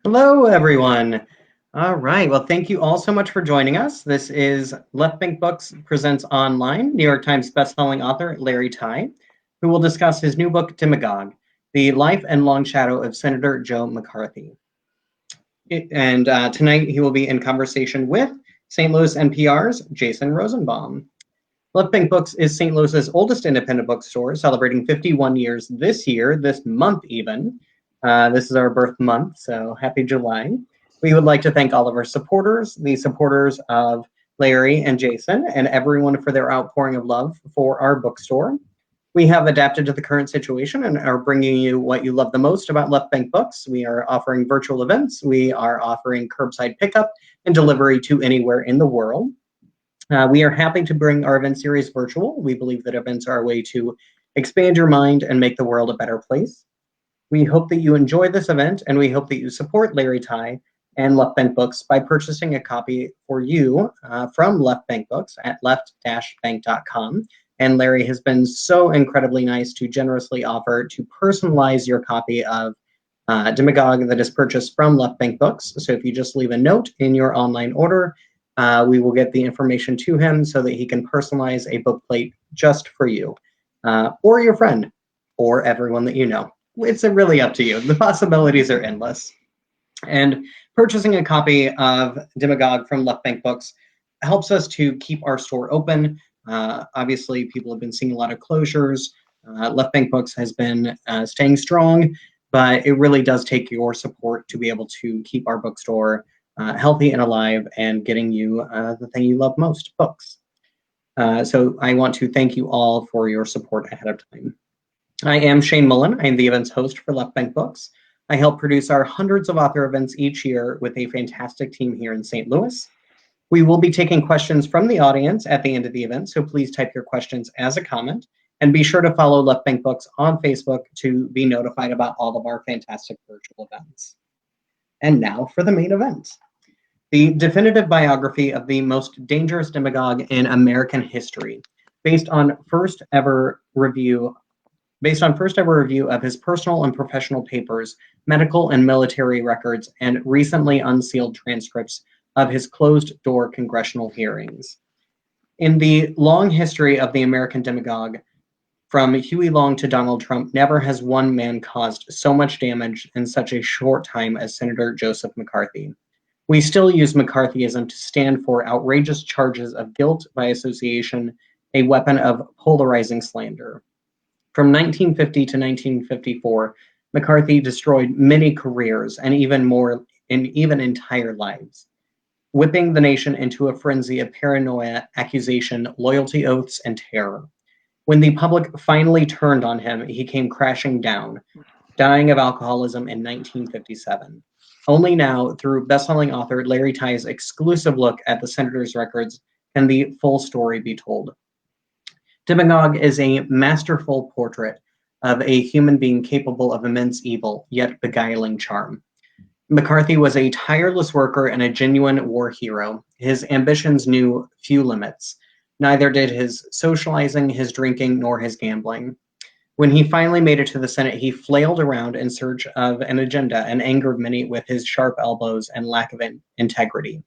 Hello, everyone. All right. Well, thank you all so much for joining us. This is Left Bank Books Presents Online, New York Times bestselling author Larry Tye, who will discuss his new book, Demagogue, The Life and Long Shadow of Senator Joe McCarthy. Tonight he will be in conversation with St. Louis NPR's Jason Rosenbaum. Left Bank Books is St. Louis's oldest independent bookstore, celebrating 51 years this year, this month even. This is our birth month, so happy July. We would like to thank all of our supporters, the supporters of Larry and Jason, and everyone for their outpouring of love for our bookstore. We have adapted to the current situation and are bringing you what you love the most about Left Bank Books. We are offering virtual events. We are offering curbside pickup and delivery to anywhere in the world. We are happy to bring our event series virtual. We believe that events are a way to expand your mind and make the world a better place. We hope that you enjoy this event, and we hope that you support Larry Tye and Left Bank Books by purchasing a copy for you from Left Bank Books at left-bank.com. And Larry has been so incredibly nice to generously offer to personalize your copy of Demagogue that is purchased from Left Bank Books. So if you just leave a note in your online order, we will get the information to him so that he can personalize a book plate just for you or your friend or everyone that you know. It's really up to you. The possibilities are endless. And purchasing a copy of Demagogue from Left Bank Books helps us to keep our store open. Obviously, people have been seeing a lot of closures. Left Bank Books has been staying strong, but it really does take your support to be able to keep our bookstore healthy and alive and getting you the thing you love most, books. So I want to thank you all for your support ahead of time. I am Shane Mullen. I am the events host for Left Bank Books. I help produce our hundreds of author events each year with a fantastic team here in St. Louis. We will be taking questions from the audience at the end of the event, so please type your questions as a comment, and be sure to follow Left Bank Books on Facebook to be notified about all of our fantastic virtual events. And now for the main event. The definitive biography of the most dangerous demagogue in American history, based on first ever review of his personal and professional papers, medical and military records, and recently unsealed transcripts of his closed-door congressional hearings. In the long history of the American demagogue, from Huey Long to Donald Trump, never has one man caused so much damage in such a short time as Senator Joseph McCarthy. We still use McCarthyism to stand for outrageous charges of guilt by association, a weapon of polarizing slander. From 1950 to 1954, McCarthy destroyed many careers and even entire lives, whipping the nation into a frenzy of paranoia, accusation, loyalty oaths, and terror. When the public finally turned on him, he came crashing down, dying of alcoholism in 1957. Only now, through bestselling author Larry Tye's exclusive look at the senator's records, can the full story be told. Demagogue is a masterful portrait of a human being capable of immense evil, yet beguiling charm. McCarthy was a tireless worker and a genuine war hero. His ambitions knew few limits. Neither did his socializing, his drinking, nor his gambling. When he finally made it to the Senate, he flailed around in search of an agenda and angered many with his sharp elbows and lack of integrity.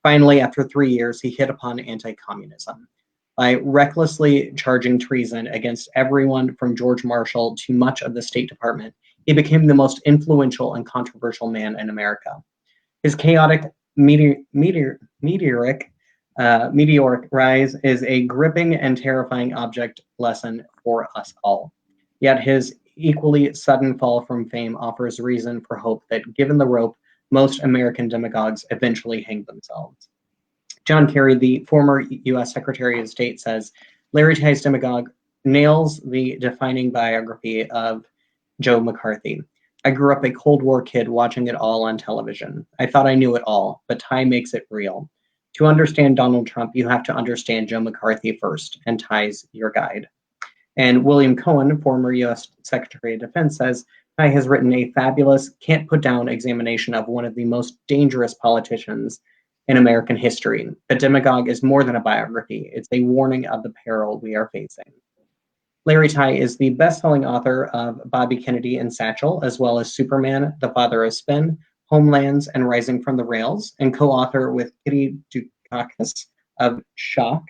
Finally, after 3 years, he hit upon anti-communism. By recklessly charging treason against everyone from George Marshall to much of the State Department, he became the most influential and controversial man in America. His chaotic, meteoric rise is a gripping and terrifying object lesson for us all. Yet his equally sudden fall from fame offers reason for hope that, given the rope, most American demagogues eventually hang themselves. John Kerry, the former U.S. Secretary of State, says, Larry Tye's Demagogue nails the defining biography of Joe McCarthy. I grew up a Cold War kid watching it all on television. I thought I knew it all, but Tye makes it real. To understand Donald Trump, you have to understand Joe McCarthy first, and Tye's your guide. And William Cohen, former U.S. Secretary of Defense, says, Tye has written a fabulous, can't-put-down examination of one of the most dangerous politicians in American history. But Demagogue is more than a biography. It's a warning of the peril we are facing. Larry Tye is the best-selling author of Bobby Kennedy and Satchel, as well as Superman, The Father of Spin, Homelands and Rising from the Rails, and co-author with Kitty Dukakis of Shock.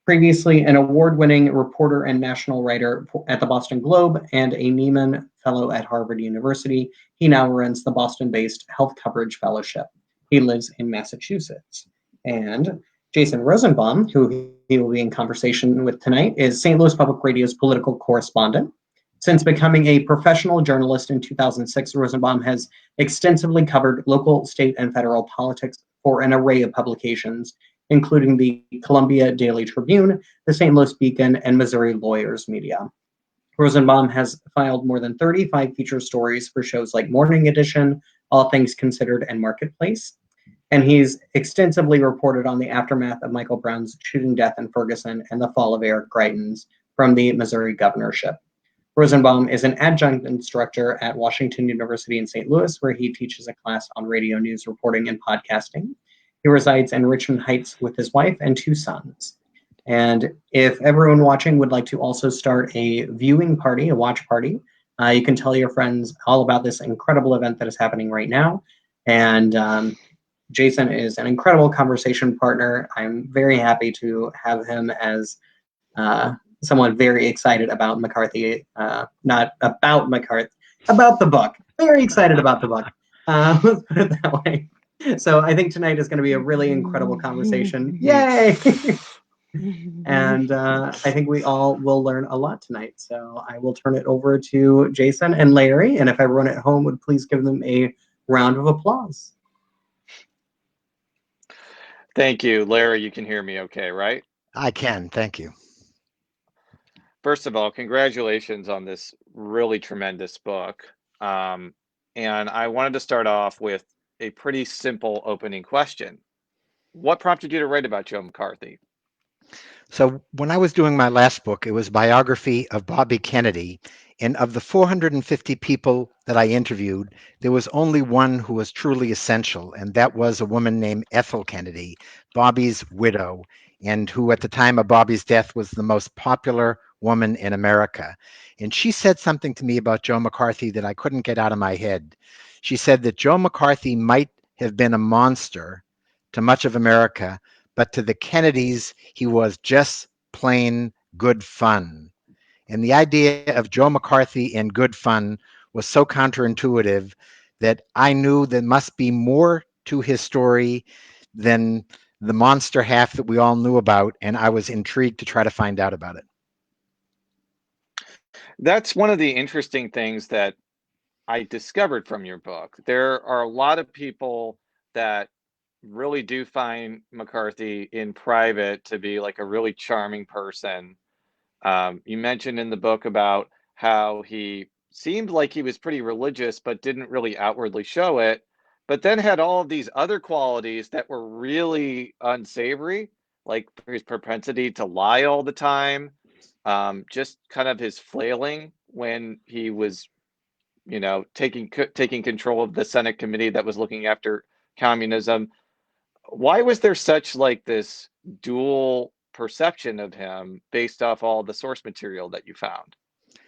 Previously an award-winning reporter and national writer at the Boston Globe and a Nieman Fellow at Harvard University, he now runs the Boston-based Health Coverage Fellowship. He lives in Massachusetts. And Jason Rosenbaum, who he will be in conversation with tonight, is St. Louis Public Radio's political correspondent. Since becoming a professional journalist in 2006, Rosenbaum has extensively covered local, state, and federal politics for an array of publications, including the Columbia Daily Tribune, the St. Louis Beacon, and Missouri Lawyers Media. Rosenbaum has filed more than 35 feature stories for shows like Morning Edition, All Things Considered, and Marketplace. And he's extensively reported on the aftermath of Michael Brown's shooting death in Ferguson and the fall of Eric Greitens from the Missouri governorship. Rosenbaum is an adjunct instructor at Washington University in St. Louis, where he teaches a class on radio news reporting and podcasting. He resides in Richmond Heights with his wife and 2 sons. And if everyone watching would like to also start a viewing party, a watch party, you can tell your friends all about this incredible event that is happening right now. And Jason is an incredible conversation partner. I'm very happy to have him as someone very excited about McCarthy, not about McCarthy, about the book. Very excited about the book. Let's put it that way. So I think tonight is going to be a really incredible conversation. Yay! And I think we all will learn a lot tonight. So I will turn it over to Jason and Larry. And if everyone at home would please give them a round of applause. Thank you. Larry, you can hear me okay, right? I can. Thank you. First of all, congratulations on this really tremendous book. And I wanted to start off with a pretty simple opening question. What prompted you to write about Joe McCarthy? So when I was doing my last book, it was biography of Bobby Kennedy. And of the 450 people that I interviewed, there was only one who was truly essential, and that was a woman named Ethel Kennedy, Bobby's widow, and who at the time of Bobby's death was the most popular woman in America. And she said something to me about Joe McCarthy that I couldn't get out of my head. She said that Joe McCarthy might have been a monster to much of America, but to the Kennedys, he was just plain good fun. And the idea of Joe McCarthy and good fun was so counterintuitive that I knew there must be more to his story than the monster half that we all knew about, and I was intrigued to try to find out about it. That's one of the interesting things that I discovered from your book. There are a lot of people that really do find McCarthy in private to be like a really charming person. You mentioned in the book about how he seemed like he was pretty religious, but didn't really outwardly show it, but then had all of these other qualities that were really unsavory, like his propensity to lie all the time, just kind of his flailing when he was, taking control of the Senate committee that was looking after communism. Why was there such like this dual perception of him based off all the source material that you found?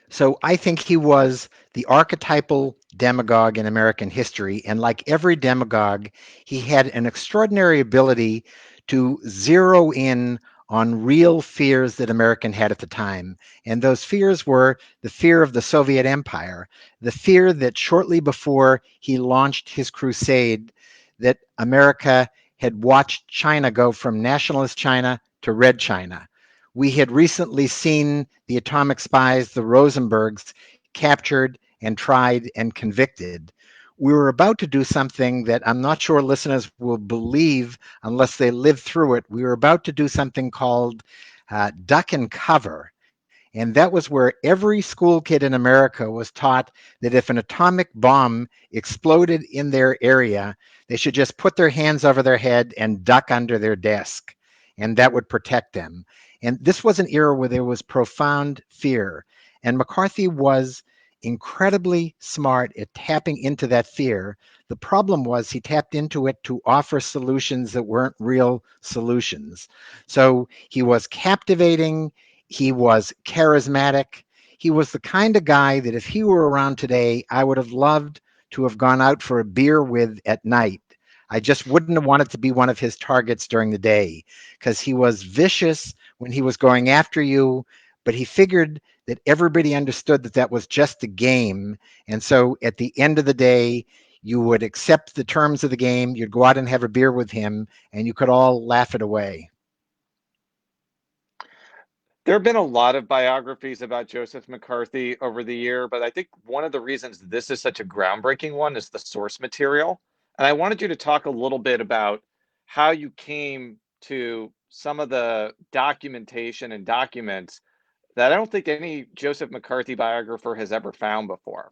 So I think he was the archetypal demagogue in American history. And like every demagogue, he had an extraordinary ability to zero in on real fears that American had at the time. And those fears were the fear of the Soviet Empire, the fear that shortly before he launched his crusade, that America had watched China go from nationalist China to red China. We had recently seen the atomic spies, the Rosenbergs, captured and tried and convicted. We were about to do something that I'm not sure listeners will believe unless they live through it. We were about to do something called duck and cover. And that was where every school kid in America was taught that if an atomic bomb exploded in their area, they should just put their hands over their head and duck under their desk, and that would protect them. And this was an era where there was profound fear. And McCarthy was incredibly smart at tapping into that fear. The problem was he tapped into it to offer solutions that weren't real solutions. So he was captivating. He was charismatic. He was the kind of guy that if he were around today, I would have loved to have gone out for a beer with at night. I just wouldn't have wanted to be one of his targets during the day because he was vicious when he was going after you, but he figured that everybody understood that that was just a game. And so at the end of the day, you would accept the terms of the game, you'd go out and have a beer with him, and you could all laugh it away. There have been a lot of biographies about Joseph McCarthy over the year, but I think one of the reasons this is such a groundbreaking one is the source material. And I wanted you to talk a little bit about how you came to some of the documentation and documents that I don't think any Joseph McCarthy biographer has ever found before.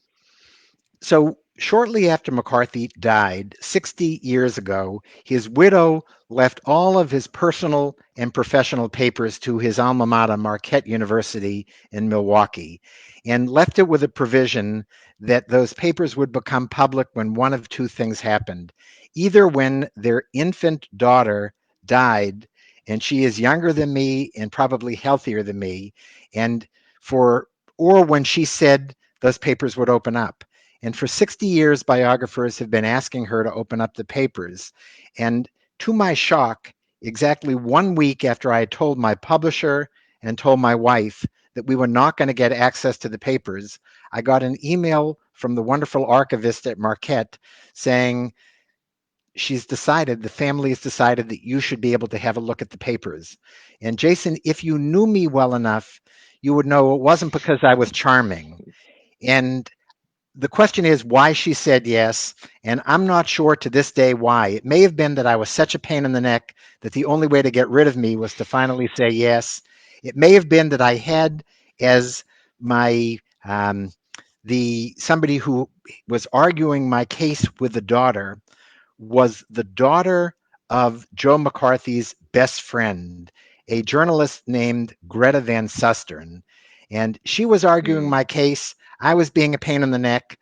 So shortly after McCarthy died 60 years ago, his widow left all of his personal and professional papers to his alma mater, Marquette University in Milwaukee, and left it with a provision that those papers would become public when one of two things happened. Either when their infant daughter died, and she is younger than me and probably healthier than me, and for or when she said those papers would open up. And for 60 years, biographers have been asking her to open up the papers. And to my shock, exactly 1 week after I told my publisher and told my wife that we were not going to get access to the papers, I got an email from the wonderful archivist at Marquette saying, the family has decided that you should be able to have a look at the papers. And Jason, if you knew me well enough, you would know it wasn't because I was charming. And the question is why she said yes, and I'm not sure to this day why. It may have been that I was such a pain in the neck that the only way to get rid of me was to finally say yes. It may have been that I had as my the somebody who was arguing my case with the daughter was the daughter of Joe McCarthy's best friend, a journalist named Greta Van Susteren. And she was arguing Mm. my case. I was being a pain in the neck.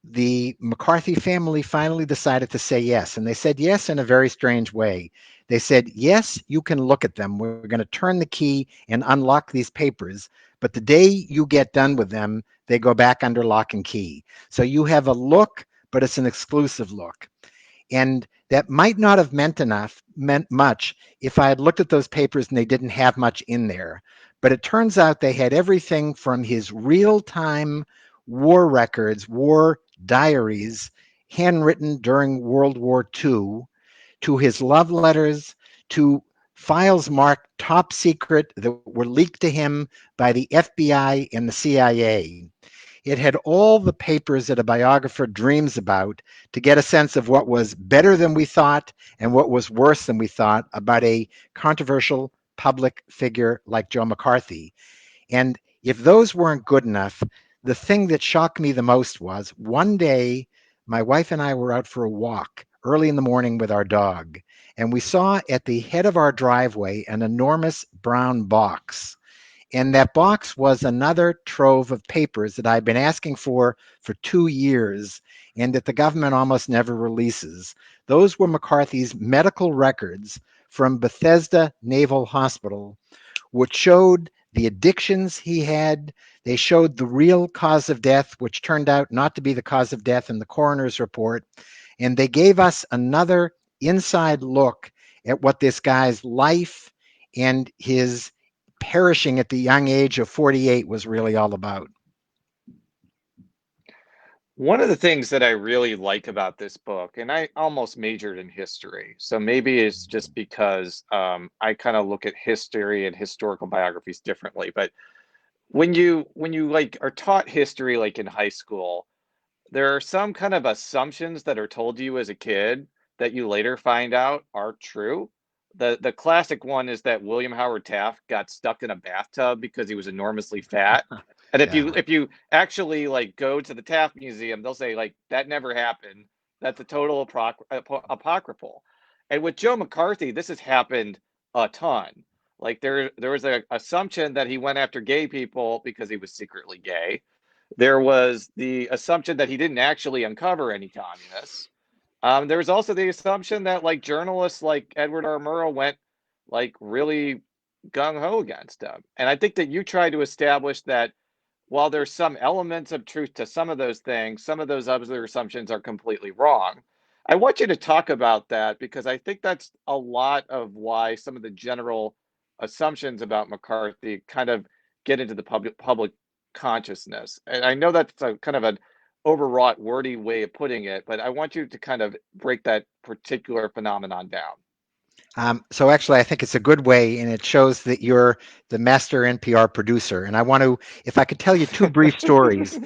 The McCarthy family finally decided to say yes. And they said yes in a very strange way. They said, yes, you can look at them. We're going to turn the key and unlock these papers. But the day you get done with them, they go back under lock and key. So you have a look, but it's an exclusive look. And that might not have meant much if I had looked at those papers and they didn't have much in there. But it turns out they had everything from his real-time war records, war diaries, handwritten during World War II, to his love letters, to files marked top secret that were leaked to him by the FBI and the CIA. It had all the papers that a biographer dreams about to get a sense of what was better than we thought and what was worse than we thought about a controversial public figure like Joe McCarthy. And if those weren't good enough, the thing that shocked me the most was one day my wife and I were out for a walk early in the morning with our dog, and we saw at the head of our driveway an enormous brown box. And that box was another trove of papers that I've been asking for 2 years and that the government almost never releases. Those were McCarthy's medical records from Bethesda Naval Hospital, which showed the addictions he had. They showed the real cause of death, which turned out not to be the cause of death in the coroner's report. And they gave us another inside look at what this guy's life and his perishing at the young age of 48 was really all about. One of the things that I really like about this book, and I almost majored in history, so maybe it's just because I kind of look at history and historical biographies differently. But when you like are taught history like in high school, there are some kind of assumptions that are told to you as a kid that you later find out are true. The classic one is that William Howard Taft got stuck in a bathtub because he was enormously fat. And if Yeah. you actually like go to the Taft Museum, they'll say like that never happened. That's a total apocryphal. And with Joe McCarthy, this has happened a ton. Like there was an assumption that he went after gay people because he was secretly gay. There was the assumption that he didn't actually uncover any communists. There was also the assumption that like journalists like Edward R. Murrow went like really gung ho against him. And I think that you try to establish that while there's some elements of truth to some of those things, some of those other assumptions are completely wrong. I want you to talk about that because I think that's a lot of why some of the general assumptions about McCarthy kind of get into the public consciousness. And I know that's a kind of an overwrought, wordy way of putting it, but I want you to kind of break that particular phenomenon down. So actually, I think it's a good way, and it shows that you're the master NPR producer. And I want to, if I could tell you two brief stories,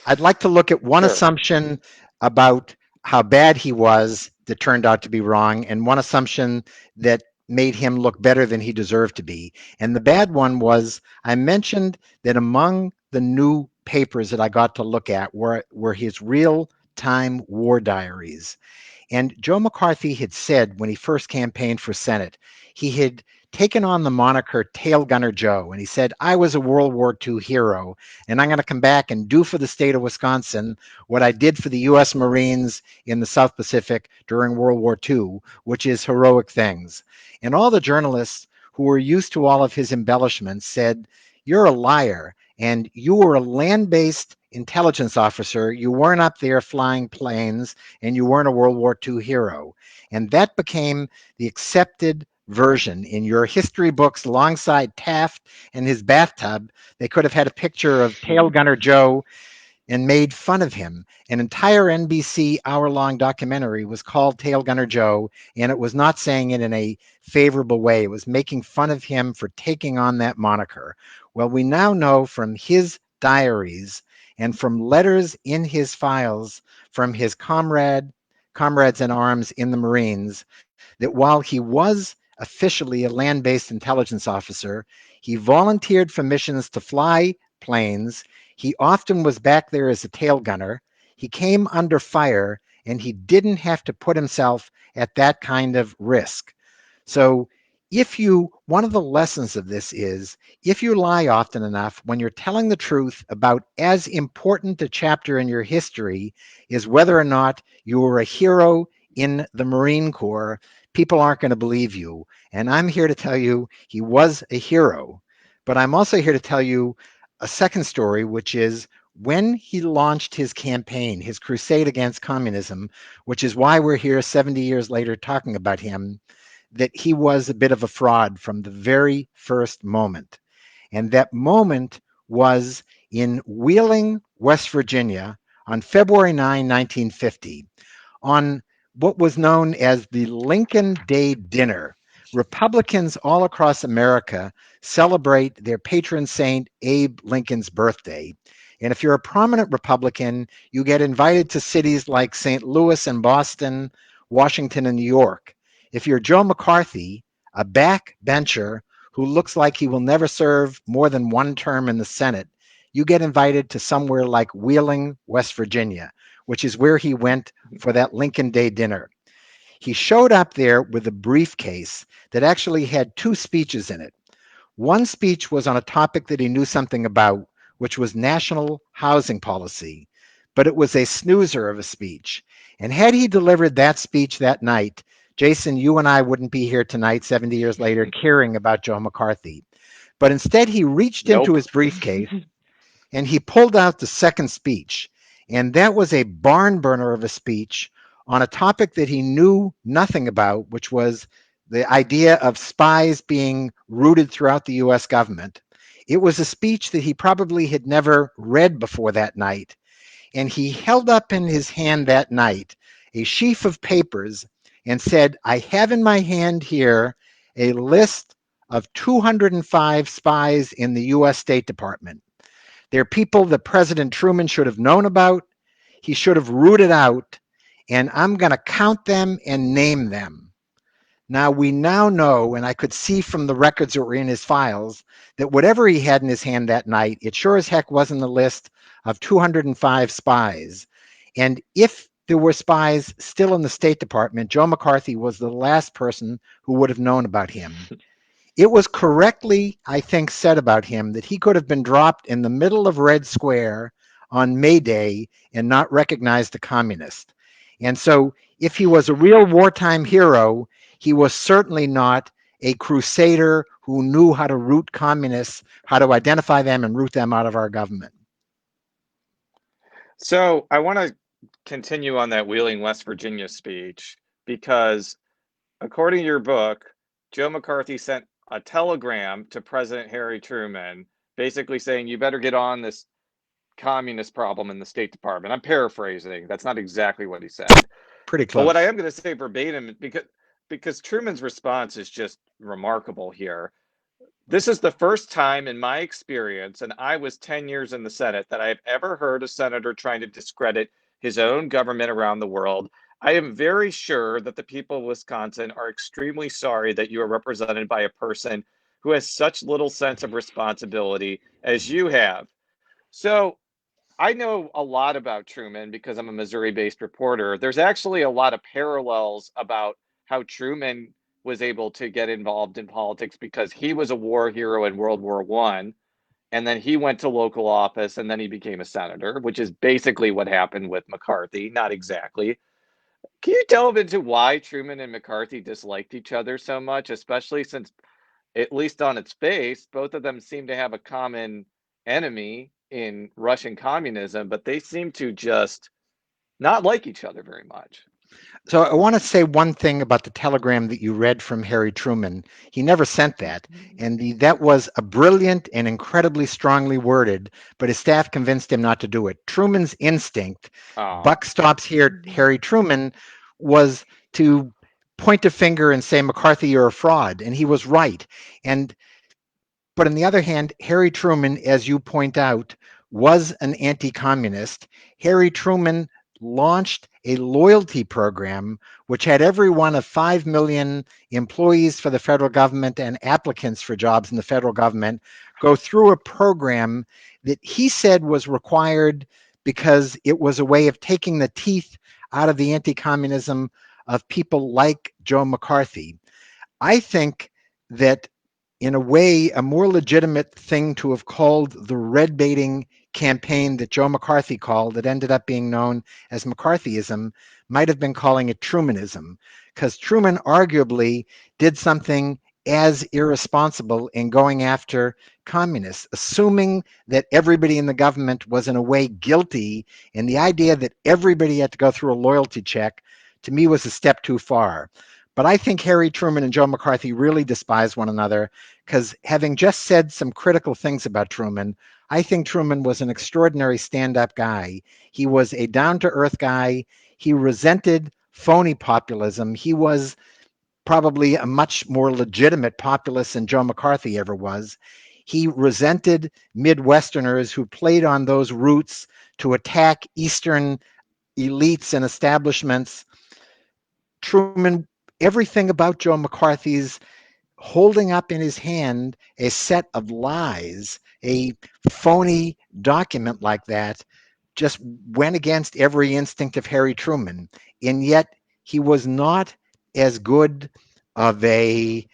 I'd like to look at one Sure. assumption about how bad he was that turned out to be wrong, and one assumption that made him look better than he deserved to be. And the bad one was I mentioned that among the new papers that I got to look at were his real-time war diaries. And Joe McCarthy had said when he first campaigned for Senate, he had taken on the moniker Tail Gunner Joe. And he said, I was a World War II hero, and I'm going to come back and do for the state of Wisconsin what I did for the U.S. Marines in the South Pacific during World War II, which is heroic things. And all the journalists who were used to all of his embellishments said, you're a liar, and you were a land-based intelligence officer. You weren't up there flying planes, and you weren't a World War II hero. And that became the accepted version in your history books alongside Taft and his bathtub. They could have had a picture of Tail Gunner Joe and made fun of him. An entire NBC hour-long documentary was called Tail Gunner Joe, and it was not saying it in a favorable way. It was making fun of him for taking on that moniker. Well, we now know from his diaries and from letters in his files from his comrades in arms in the Marines that while he was officially a land-based intelligence officer, he volunteered for missions to fly planes. He often was back there as a tail gunner. He came under fire, and he didn't have to put himself at that kind of risk. So one of the lessons of this is if you lie often enough, when you're telling the truth about as important a chapter in your history is whether or not you were a hero in the Marine Corps, people aren't going to believe you. And I'm here to tell you he was a hero. But I'm also here to tell you a second story, which is when he launched his campaign, his crusade against communism, which is why we're here 70 years later talking about him, that he was a bit of a fraud from the very first moment. And that moment was in Wheeling, West Virginia on February 9, 1950, on what was known as the Lincoln Day Dinner. Republicans all across America celebrate their patron saint, Abe Lincoln's birthday. And if you're a prominent Republican, you get invited to cities like St. Louis and Boston, Washington and New York. If you're Joe McCarthy, a backbencher who looks like he will never serve more than one term in the Senate, you get invited to somewhere like Wheeling, West Virginia, which is where he went for that Lincoln Day dinner. He showed up there with a briefcase that actually had two speeches in it. One speech was on a topic that he knew something about, which was national housing policy, but it was a snoozer of a speech. And had he delivered that speech that night, Jason, you and I wouldn't be here tonight, 70 years later, caring about Joe McCarthy. But instead, he reached into Nope. his briefcase and he pulled out the second speech. And that was a barn burner of a speech on a topic that he knew nothing about, which was the idea of spies being rooted throughout the US government. It was a speech that he probably had never read before that night. And he held up in his hand that night a sheaf of papers and said, I have in my hand here a list of 205 spies in the US State Department. They're people that President Truman should have known about. He should have rooted out, and I'm going to count them and name them. Now, we now know, and I could see from the records that were in his files, that whatever he had in his hand that night, it sure as heck wasn't the list of 205 spies. And if there were spies still in the State Department, Joe McCarthy was the last person who would have known about him. It was correctly, I think, said about him that he could have been dropped in the middle of Red Square on May Day and not recognized a communist. And so if he was a real wartime hero, he was certainly not a crusader who knew how to root communists, how to identify them and root them out of our government. So I want to continue on that Wheeling, West Virginia speech because, according to your book, Joe McCarthy sent a telegram to President Harry Truman basically saying, you better get on this communist problem in the State Department. I'm paraphrasing. That's not exactly what he said. Pretty But what I close. am going to say verbatim, because Truman's response is just remarkable here. This is the first time in my experience, and I was 10 years in the Senate, that I've ever heard a senator trying to discredit his own government around the world. I am very sure that the people of Wisconsin are extremely sorry that you are represented by a person who has such little sense of responsibility as you have. So I know a lot about Truman because I'm a Missouri-based reporter. There's actually a lot of parallels about how Truman was able to get involved in politics because he was a war hero in World War One, and then he went to local office, and then he became a senator, which is basically what happened with McCarthy. Not exactly. Can you delve into why Truman and McCarthy disliked each other so much, especially since, at least on its face, both of them seem to have a common enemy in Russian communism, but they seem to just not like each other very much. So I want to say one thing about the telegram that you read from Harry Truman. He never sent that, and that was a brilliant and incredibly strongly worded, but his staff convinced him not to do it. Truman's instinct, Oh, buck stops here, Harry Truman, was to point a finger and say, McCarthy, you're a fraud, and he was right. And but on the other hand, Harry Truman, as you point out, was an anti-communist. Harry Truman launched a loyalty program which had every one of 5 million employees for the federal government and applicants for jobs in the federal government go through a program that he said was required because it was a way of taking the teeth out of the anti-communism of people like Joe McCarthy. I think that in a way, a more legitimate thing to have called the red baiting campaign that Joe McCarthy called, that ended up being known as McCarthyism, might have been calling it Trumanism, because Truman arguably did something as irresponsible in going after communists, assuming that everybody in the government was in a way guilty, and the idea that everybody had to go through a loyalty check, to me, was a step too far. But I think Harry Truman and Joe McCarthy really despise one another because, having just said some critical things about Truman, I think Truman was an extraordinary stand up guy. He was a down to earth guy. He resented phony populism. He was probably a much more legitimate populist than Joe McCarthy ever was. He resented Midwesterners who played on those roots to attack Eastern elites and establishments. Truman, everything about Joe McCarthy's holding up in his hand a set of lies, a phony document like that, just went against every instinct of Harry Truman. And yet he was not as good of a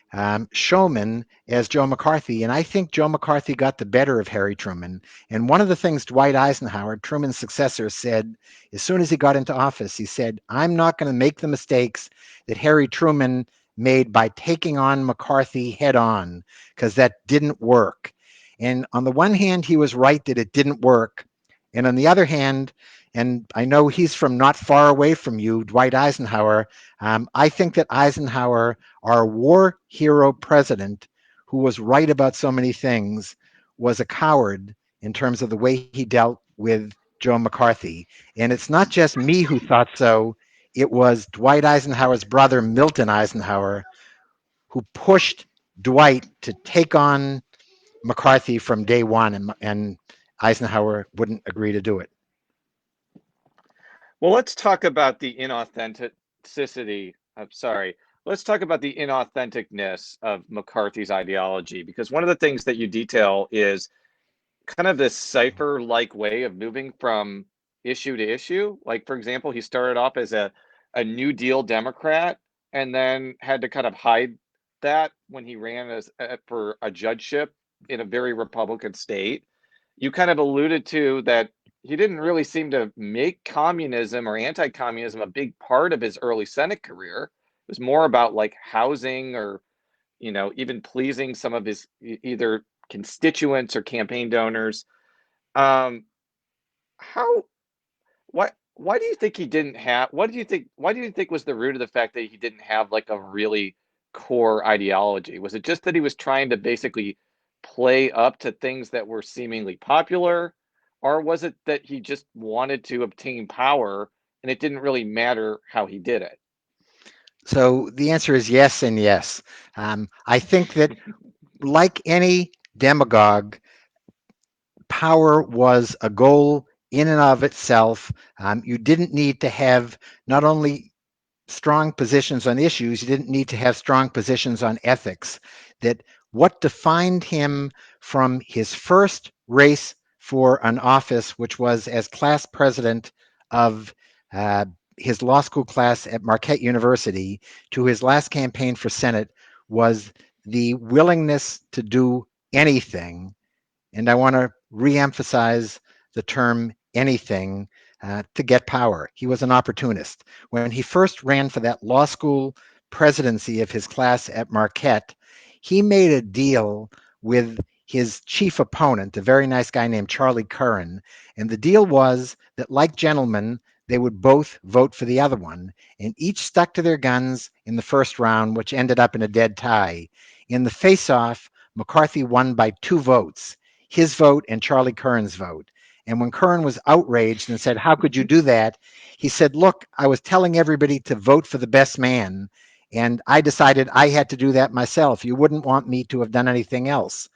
showman as Joe McCarthy. And I think Joe McCarthy got the better of Harry Truman. And one of the things Dwight Eisenhower, Truman's successor, said as soon as he got into office, he said, I'm not going to make the mistakes that Harry Truman made by taking on McCarthy head on, because that didn't work. And on the one hand, he was right that it didn't work. And on the other hand, and I know he's from not far away from you, Dwight Eisenhower. I think that Eisenhower, our war hero president, who was right about so many things, was a coward in terms of the way he dealt with Joe McCarthy. And it's not just me who thought so. It was Dwight Eisenhower's brother, Milton Eisenhower, who pushed Dwight to take on McCarthy from day one, and Eisenhower wouldn't agree to do it. well, let's talk about the inauthenticity. I'm sorry. Let's talk about the inauthenticness of McCarthy's ideology, because one of the things that you detail is kind of this cipher-like way of moving from issue to issue. Like, for example, he started off as a New Deal Democrat and then had to kind of hide that when he ran as for a judgeship in a very Republican state. You kind of alluded to that he didn't really seem to make communism or anti-communism a big part of his early Senate career. It was more about like housing or, even pleasing some of his either constituents or campaign donors. Um, how why do you think he didn't have, why do you think was the root of the fact that he didn't have like a really core ideology? Was it just that he was trying to basically play up to things that were seemingly popular, or was it that he just wanted to obtain power and it didn't really matter how he did it? So the answer is yes and yes. I think that, like any demagogue, power was a goal in and of itself. You didn't need to have not only strong positions on issues, you didn't need to have strong positions on ethics. That what defined him from his first race for an office, which was as class president of uh, his law school class at Marquette University, to his last campaign for Senate, was the willingness to do anything. And I want to reemphasize the term anything to get power. He was an opportunist. When he first ran for that law school presidency of his class at Marquette, he made a deal with his chief opponent, a very nice guy named Charlie Curran. And the deal was that, like gentlemen, they would both vote for the other one, and each stuck to their guns in the first round, which ended up in a dead tie. In the face off, McCarthy won by 2 votes, his vote and Charlie Curran's vote. And when Curran was outraged and said, "How could you do that?" he said, "Look, I was telling everybody to vote for the best man, and I decided I had to do that myself. You wouldn't want me to have done anything else."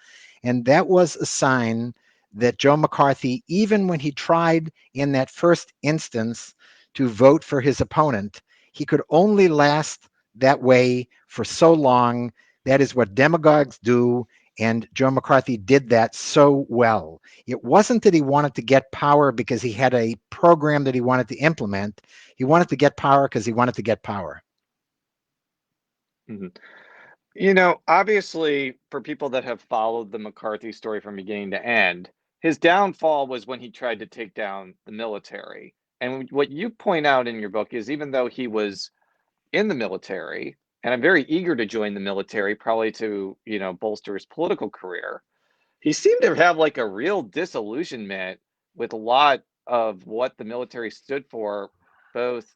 And that was a sign that Joe McCarthy, even when he tried in that first instance to vote for his opponent, he could only last that way for so long. That is what demagogues do. And Joe McCarthy did that so well. It wasn't that he wanted to get power because he had a program that he wanted to implement. He wanted to get power because he wanted to get power. Mhm. You know, obviously, for people that have followed the McCarthy story from beginning to end, his downfall was when he tried to take down the military. And what you point out in your book is even though he was in the military, and I'm very eager to join the military, probably to, bolster his political career, he seemed to have like a real disillusionment with a lot of what the military stood for, both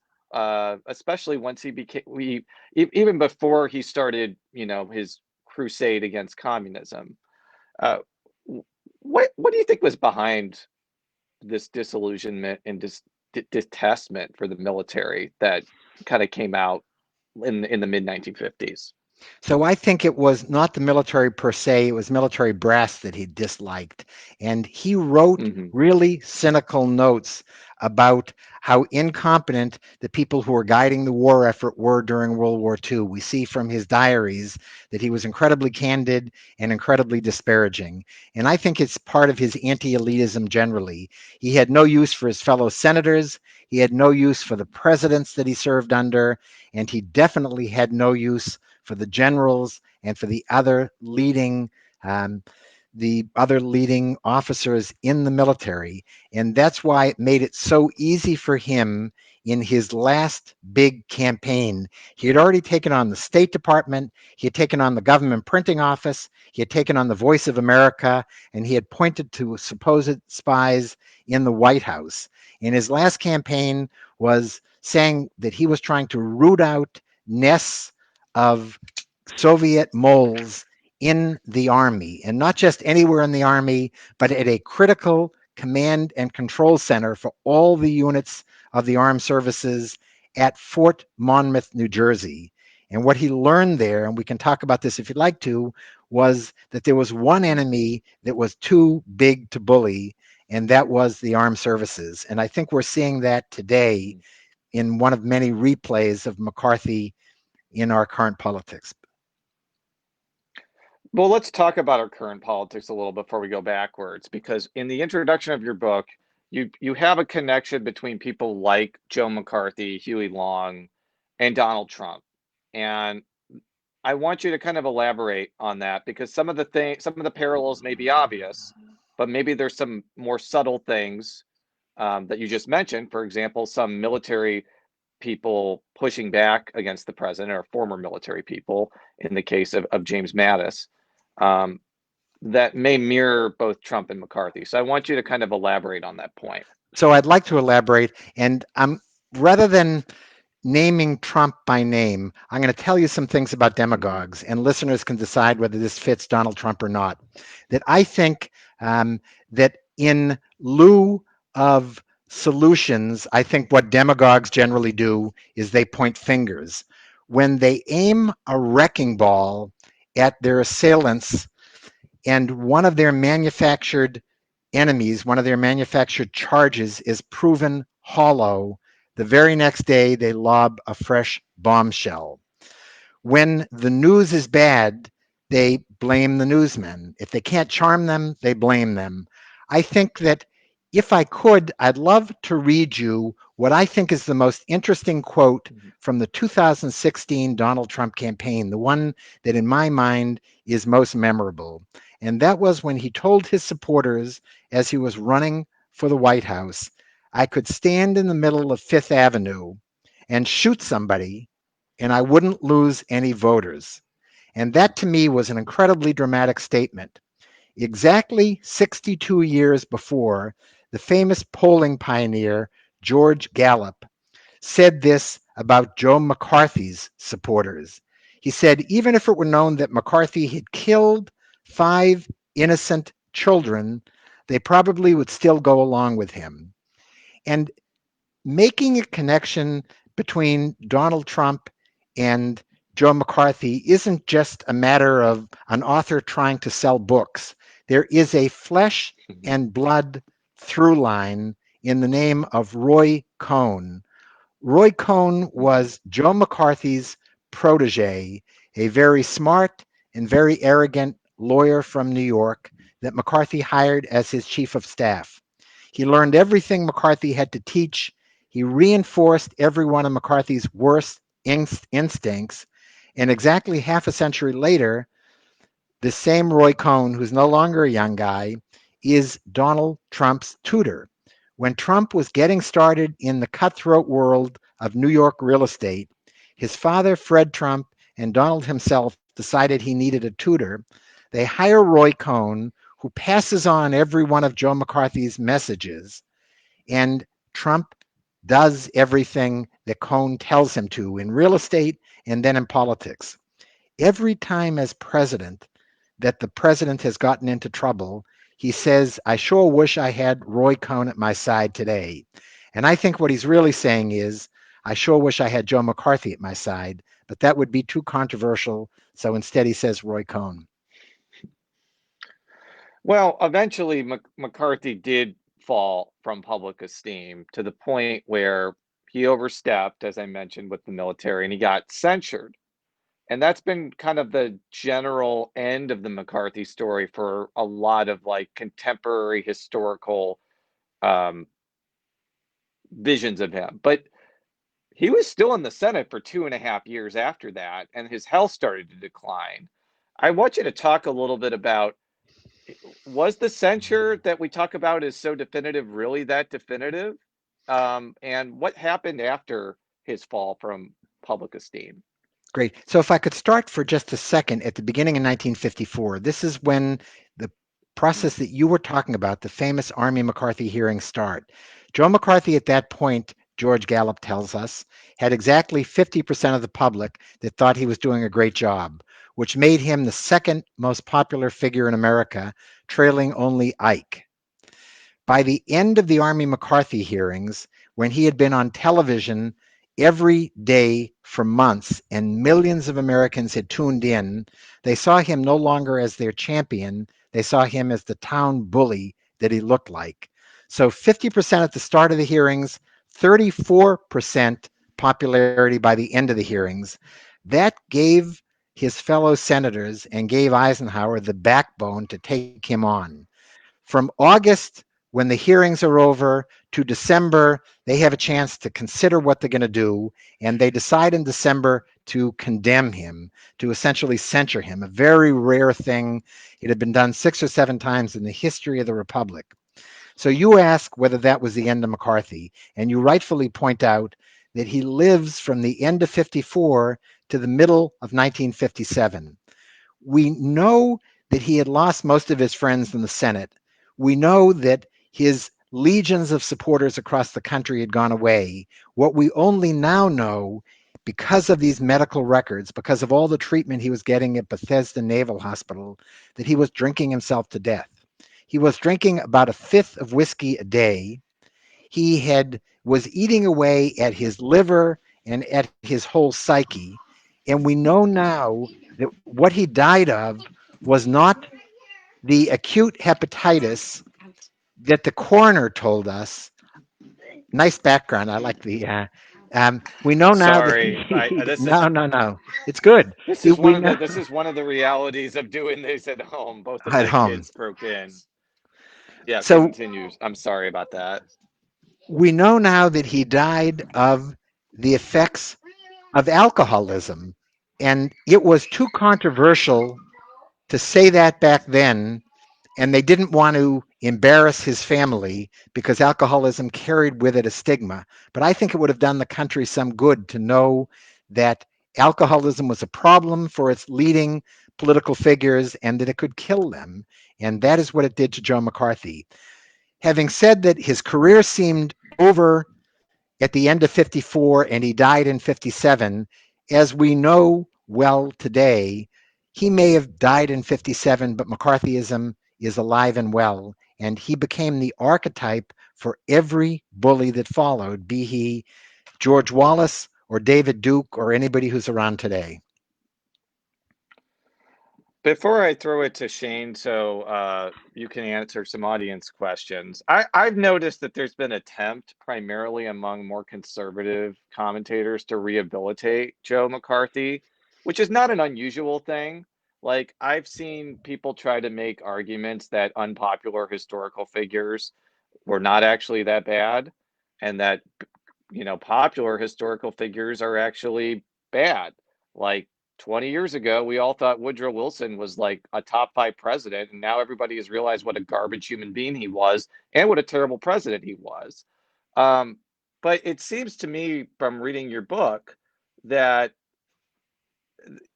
especially once he became even before he started, his crusade against communism. Uh, what do you think was behind this disillusionment and detestment for the military that kind of came out in the mid 1950s? So I think it was not the military per se, it was military brass that he disliked. And he wrote Hmm. really cynical notes about how incompetent the people who were guiding the war effort were during World War II. We see from his diaries that he was incredibly candid and incredibly disparaging. And I think it's part of his anti elitism generally. He had no use for his fellow senators, he had no use for the presidents that he served under, and he definitely had no use for the generals and for um, the other leading officers in the military. And that's why it made it so easy for him in his last big campaign. He had already taken on the State Department, he had taken on the government printing office, he had taken on the Voice of America, and he had pointed to supposed spies in the White House. And his last campaign was saying that he was trying to root out nests of Soviet moles in the Army, and not just anywhere in the Army, but at a critical command and control center for all the units of the armed services at Fort Monmouth, New Jersey. And what he learned there, and we can talk about this if you'd like to, was that there was one enemy that was too big to bully, and that was the armed services. And I think we're seeing that today in one of many replays of McCarthy in our current politics. Well, let's talk about our current politics a little before we go backwards, because in the introduction of your book, you have a connection between people like Joe McCarthy, Huey Long, and Donald Trump. And I want you to kind of elaborate on that because some of the parallels may be obvious, but maybe there's some more subtle things that you just mentioned. For example, some military people pushing back against the president or former military people in the case of James Mattis, um, that may mirror both Trump and McCarthy. So I want you to kind of elaborate on that point. So I'd like to elaborate, and rather than naming Trump by name, I'm going to tell you some things about Mhm. demagogues, and listeners can decide whether this fits Donald Trump or not. That I think that in lieu of solutions, I think what demagogues generally do is they point fingers. When they aim a wrecking ball at their assailants and one of their manufactured enemies, one of their manufactured charges is proven hollow, the very next day they lob a fresh bombshell. When the news is bad, they blame the newsmen. If they can't charm them, they blame them. I think that if I could, I'd love to read you what I think is the most interesting quote Mhm. from the 2016 Donald Trump campaign, the one that in my mind is most memorable. And that was when he told his supporters as he was running for the White House, I could stand in the middle of Fifth Avenue and shoot somebody and I wouldn't lose any voters. And that to me was an incredibly dramatic statement. Exactly 62 years before, the famous polling pioneer George Gallup said this about Joe McCarthy's supporters. He said, even if it were known that McCarthy had killed 5 innocent children, they probably would still go along with him. And making a connection between Donald Trump and Joe McCarthy isn't just a matter of an author trying to sell books. There is a flesh and blood through line in the name of Roy Cohn. Roy Cohn Mhm. was Joe McCarthy's protege, a very smart and very arrogant lawyer from New York that McCarthy hired as his chief of staff. He learned everything McCarthy had to teach. He reinforced every one of McCarthy's worst instincts. And exactly half a century later, the same Roy Cohn, who's no longer a young guy, is Donald Trump's tutor. When Trump was getting started in the cutthroat world of New York real estate, his father, Fred Trump, and Donald himself decided he needed a tutor. They hire Roy Cohn, who passes on every one of Joe McCarthy's messages, and Trump does everything that Cohn tells him to in real estate and then in politics. Every time as president that the president has gotten into trouble, he says, I sure wish I had Roy Cohn at my side today. And I think what he's really saying is, I sure wish I had Joe McCarthy at my side, but that would be too controversial. So instead, he says Roy Cohn. Well, eventually McCarthy did fall from public esteem to the point where he overstepped, as I mentioned, with the military, and he got censured. And that's been kind of the general end of the McCarthy story for a lot of like contemporary historical um, visions of him. But he was still in the Senate for 2.5 years after that, and his health started to decline. I want you to talk a little bit about, was the censure that we talk about is so definitive really that definitive? And what happened after his fall from public esteem? Great. So if I could start for just a second at the beginning of 1954, this is when the process Mhm. that you were talking about, the famous Army McCarthy hearings start. Joe McCarthy at that point, George Gallup tells us, had exactly 50% of the public that thought he was doing a great job, which made him the second most popular figure in America, trailing only Ike. By the end of the Army McCarthy hearings, when he had been on television every day for months and millions of Americans had tuned in, they saw him no longer as their champion. They saw him as the town bully that he looked like. So 50% at the start of the hearings, 34% popularity by the end of the hearings. That gave his fellow senators and gave Eisenhower the backbone to take him on. From August, when the hearings are over, to December, they have a chance to consider what they're going to do, and they decide in December to condemn him, to essentially censure him, a very rare thing. It had been done 6 or 7 times in the history of the Republic. So you ask whether that was the end of McCarthy, and you rightfully point out that he lives from the end of 54 to the middle of 1957. We know that he had lost most of his friends in the Senate. We know that his legions of supporters across the country had gone away. What we only now know, because of these medical records, because of all the treatment he was getting at Bethesda Naval Hospital, that he was drinking himself to death. He was drinking about a fifth of whiskey a day. He was eating away at his liver and at his whole psyche. And we know now that what he died of was not the acute hepatitis that the coroner told us. Nice background. I like the. We know now that Sorry, this is no. It's good. We know this is one of the realities of doing this at home. Both of at my home. kids broke in. Yeah, So continues. I'm sorry about that. we know now that he died of the effects of alcoholism, and it was too controversial to say that back then, and they didn't want to embarrass his family because alcoholism carried with it a stigma. But I think it would have done the country some good to know that alcoholism was a problem for its leading political figures and that it could kill them. And that is what it did to Joe McCarthy. Having said that, his career seemed over at the end of 54 and he died in 57, as we know well today, he may have died in 57, but McCarthyism is alive and well. And he became the archetype for every bully that followed, be he George Wallace or David Duke or anybody who's around today. Before I throw it to Shane, so you can answer some audience questions, I've noticed that there's been attempt primarily among more conservative commentators to rehabilitate Joe McCarthy, which is not an unusual thing. Like, I've seen people try to make arguments that unpopular historical figures were not actually that bad, and that, popular historical figures are actually bad. Like, 20 years ago, we all thought Woodrow Wilson was like a top 5 president, and now everybody has realized what a garbage human being he was and what a terrible president he was. Um, but it seems to me from reading your book that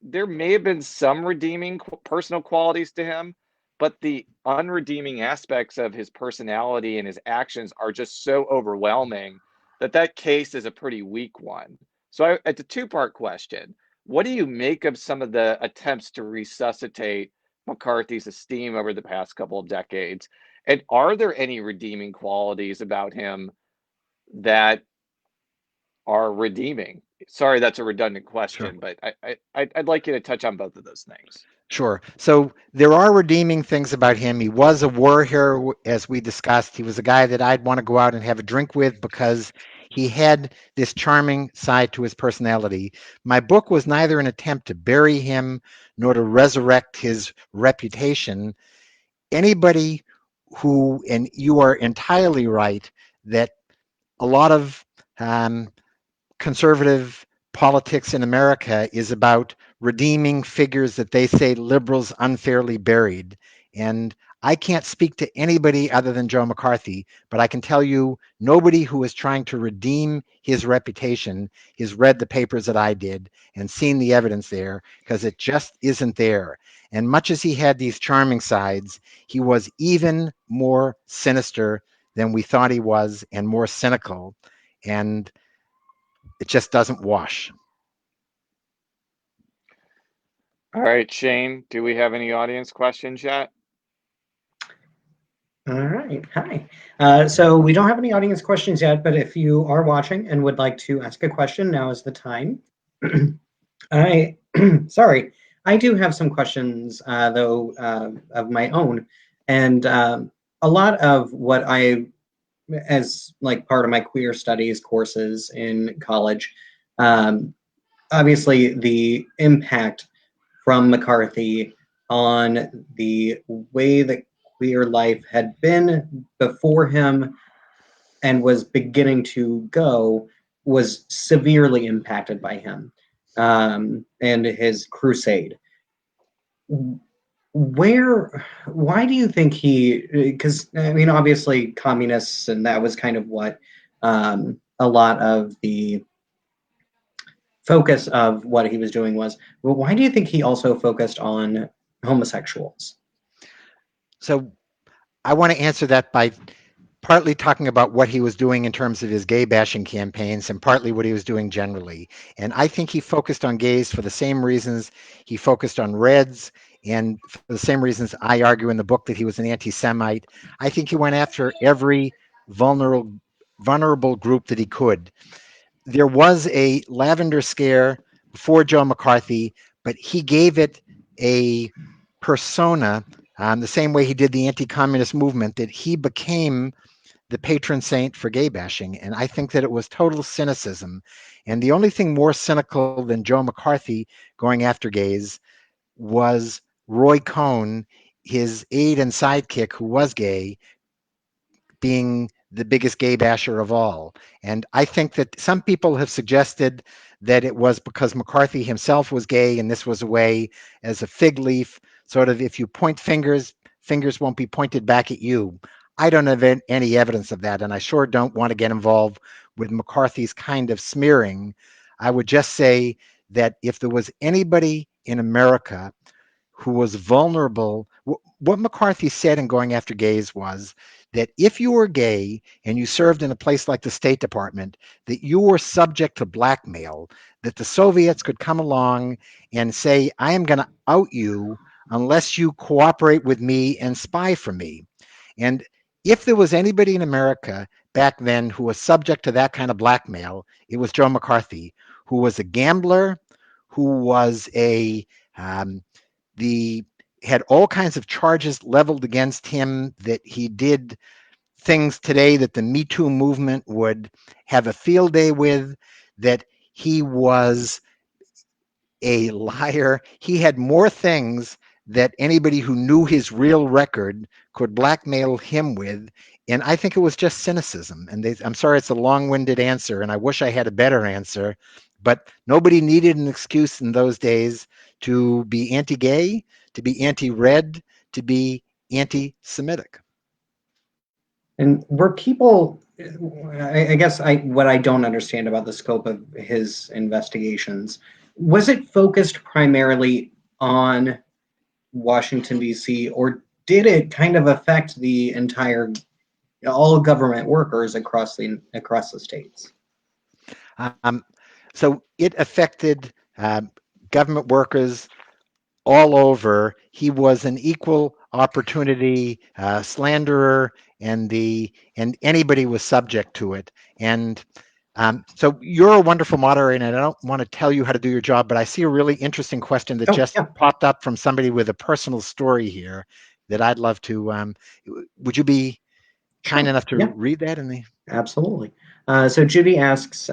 there may have been some redeeming personal qualities to him, but the unredeeming aspects of his personality and his actions are just so overwhelming that that case is a pretty weak one. So it's a two-part question. What do you make of some of the attempts to resuscitate McCarthy's esteem over the past couple of decades? And are there any redeeming qualities about him that are redeeming? Sorry, that's a redundant Sure. question, but I'd like you to touch on both of those things. Sure. So there are redeeming things about him. He was a war hero, as we discussed. He was a guy that I'd want to go out and have a drink with because he had this charming side to his personality. My book was neither an attempt to bury him nor to resurrect his reputation. Anybody who, and you are entirely right, that a lot of conservative politics in America is about redeeming figures that they say liberals unfairly buried. And I can't speak to anybody other than Joe McCarthy, but I can tell you nobody who is trying to redeem his reputation has read the papers that I did and seen the evidence there because it just isn't there. And much as he had these charming sides, he was even more sinister than we thought he was and more cynical. And it just doesn't wash. All right, Shane, do we have any audience questions yet? All right. Hi. So we don't have any audience questions yet, but if you are watching and would like to ask a question, now is the time. I, sorry, I do have some questions, though, of my own. And a lot of what I, as like part of my queer studies courses in college, um, obviously the impact from McCarthy on the way that queer life had been before him and was beginning to go was severely impacted by him and his crusade. Why do you think because I mean, obviously communists, and that was kind of what a lot of the focus of what he was doing was. Well, why do you think he also focused on homosexuals? So I want to answer that by partly talking about what he was doing in terms of his gay bashing campaigns and partly what he was doing generally. And I think he focused on gays for the same reasons he focused on Reds, and for the same reasons I argue in the book that he was an anti-Semite. I think he went after every vulnerable group that he could. There was a lavender scare before Joe McCarthy, but he gave it a persona, the same way he did the anti-communist movement, that he became the patron saint for gay bashing. And I think that it was total cynicism. And the only thing more cynical than Joe McCarthy going after gays was Roy Cohn, his aide and sidekick who was gay, being the biggest gay basher of all. And I think that some people have suggested that it was because McCarthy himself was gay and this was a way as a fig leaf, sort of if you point fingers, fingers won't be pointed back at you. I don't have any evidence of that, and I sure don't want to get involved with McCarthy's kind of smearing. I would just say that if there was anybody in America who was vulnerable. What McCarthy said in going after gays was that if you were gay and you served in a place like the State Department, that you were subject to blackmail, that the Soviets could come along and say, I am going to out you unless you cooperate with me and spy for me. And if there was anybody in America back then who was subject to that kind of blackmail, it was Joe McCarthy, who was a gambler, who was um, the had all kinds of charges leveled against him, that he did things today that the Me Too movement would have a field day with, that he was a liar. He had more things that anybody who knew his real record could blackmail him with. And I think it was just cynicism. And I'm sorry it's a long winded answer, and I wish I had a better answer, but nobody needed an excuse in those days to be anti gay, to be anti red, to be anti Semitic. And were people, I guess what I don't understand about the scope of his investigations, was it focused primarily on Washington, D.C., or did it kind of affect the entire, all government workers across the states? Um, so it affected government workers all over. He was an equal opportunity slanderer, and anybody was subject to it. And so you're a wonderful moderator, and I don't want to tell you how to do your job, but I see a really interesting question that Oh, just yeah, popped up from somebody with a personal story here that I'd love to. Would you be kind sure. enough to Yeah, read that in the? absolutely. So Judy asks,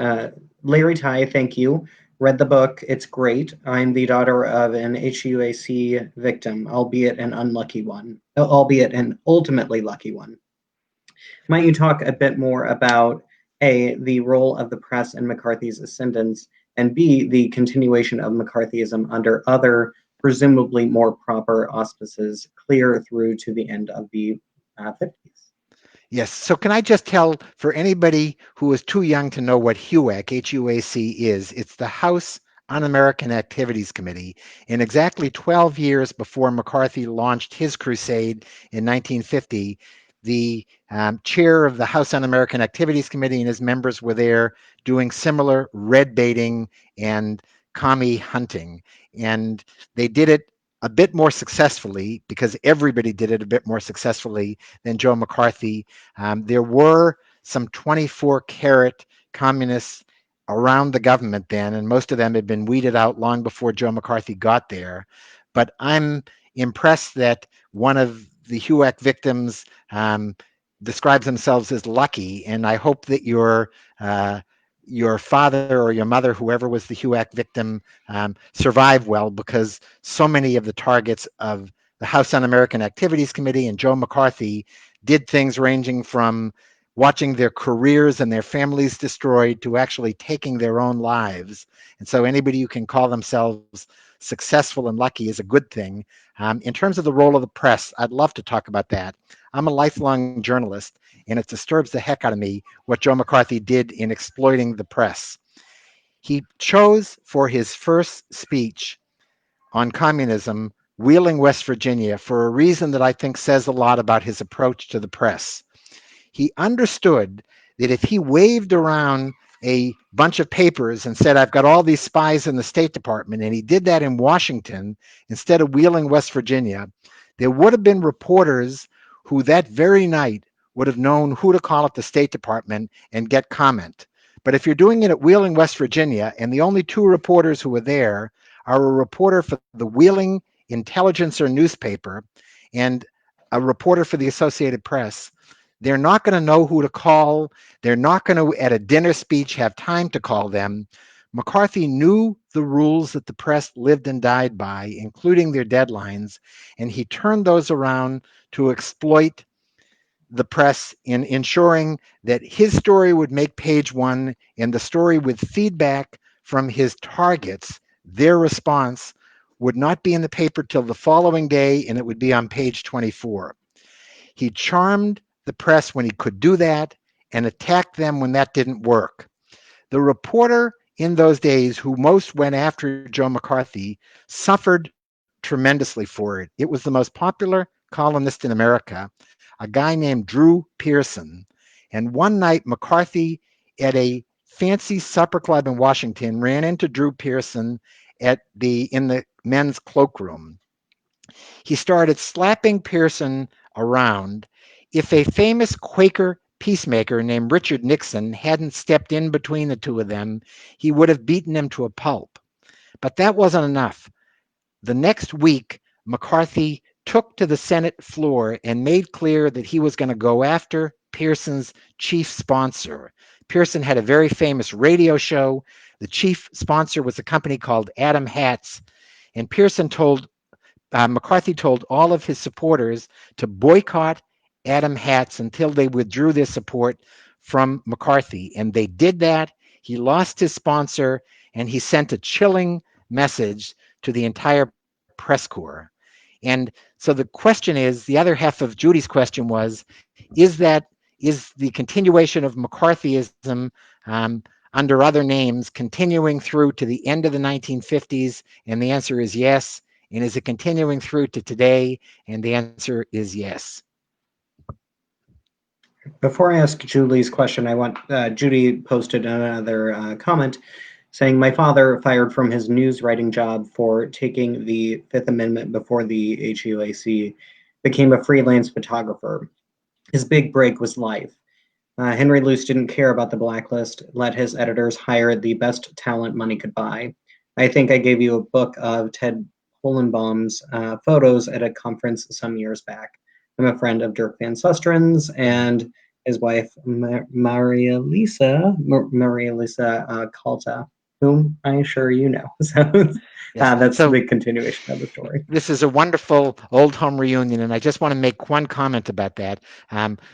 Larry Tye, thank you. Read the book. It's great. I'm the daughter of an HUAC victim, albeit an unlucky one, albeit an ultimately lucky one. Might you talk a bit more about A, the role of the press in McCarthy's ascendance, and B, the continuation of McCarthyism under other, presumably more proper auspices, clear through to the end of the 50s? Yes. So can I just tell for anybody who is too young to know what HUAC, HUAC is, it's the House Un-American Activities Committee. And exactly 12 years before McCarthy launched his crusade in 1950, the chair of the House Un-American Activities Committee and his members were there doing similar red baiting and commie hunting. And they did it a bit more successfully because everybody did it a bit more successfully than Joe McCarthy. There were some 24-carat communists around the government then, and most of them had been weeded out long before Joe McCarthy got there. But I'm impressed that one of the HUAC victims describes themselves as lucky, and I hope that your father or your mother, whoever was the HUAC victim, survived well, because so many of the targets of the House Un-American Activities Committee and Joe McCarthy did things ranging from watching their careers and their families destroyed to actually taking their own lives. And so anybody who can call themselves successful and lucky is a good thing. In terms of the role of the press, I'd love to talk about that. I'm a lifelong journalist, and it disturbs the heck out of me what Joe McCarthy did in exploiting the press. He chose for his first speech on communism Wheeling, West Virginia, for a reason that I think says a lot about his approach to the press. He understood that if he waved around a bunch of papers and said, I've got all these spies in the State Department, and he did that in Washington instead of Wheeling, West Virginia, there would have been reporters who that very night would have known who to call at the State Department and get comment. But if you're doing it at Wheeling, West Virginia, and the only two reporters who were there are a reporter for the Wheeling Intelligencer newspaper and a reporter for the Associated Press, they're not going to know who to call. They're not going to, at a dinner speech, have time to call them. McCarthy knew the rules that the press lived and died by, including their deadlines, and he turned those around to exploit the press in ensuring that his story would make page one and the story with feedback from his targets, their response, would not be in the paper till the following day, and it would be on page 24. He charmed the press when he could do that and attacked them when that didn't work. The reporter in those days who most went after Joe McCarthy suffered tremendously for it. It was the most popular columnist in America, a guy named Drew Pearson. And one night, McCarthy at a fancy supper club in Washington ran into Drew Pearson in the men's cloakroom. He started slapping Pearson around. If a famous Quaker peacemaker named Richard Nixon hadn't stepped in between the two of them, he would have beaten him to a pulp. But that wasn't enough. The next week, McCarthy took to the Senate floor and made clear that he was going to go after Pearson's chief sponsor. Pearson had a very famous radio show. The chief sponsor was a company called Adam Hats, and McCarthy told all of his supporters to boycott Adam Hats until they withdrew their support from McCarthy. And they did that. He lost his sponsor, and he sent a chilling message to the entire press corps. And so the question is, the other half of Judy's question was, is the continuation of McCarthyism under other names continuing through to the end of the 1950s? And the answer is yes. And is it continuing through to today? And the answer is yes. Before I ask Julie's question, I want Judy posted another comment saying, my father, fired from his news writing job for taking the Fifth Amendment before the HUAC, became a freelance photographer. His big break was life. Henry Luce didn't care about the blacklist, let his editors hire the best talent money could buy. I think I gave you a book of Ted Holenbaum's photos at a conference some years back. I'm a friend of Dirk Van Sustren's and his wife, Maria Lisa Calta, whom I'm sure you know. So that's the continuation of the story. This is a wonderful old home reunion, and I just want to make one comment about that.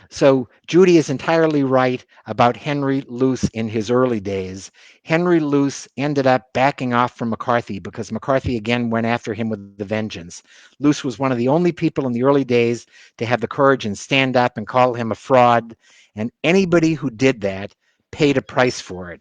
So Judy is entirely right about Henry Luce in his early days. Henry Luce ended up backing off from McCarthy because McCarthy again went after him with the vengeance. Luce was one of the only people in the early days to have the courage and stand up and call him a fraud, and anybody who did that paid a price for it.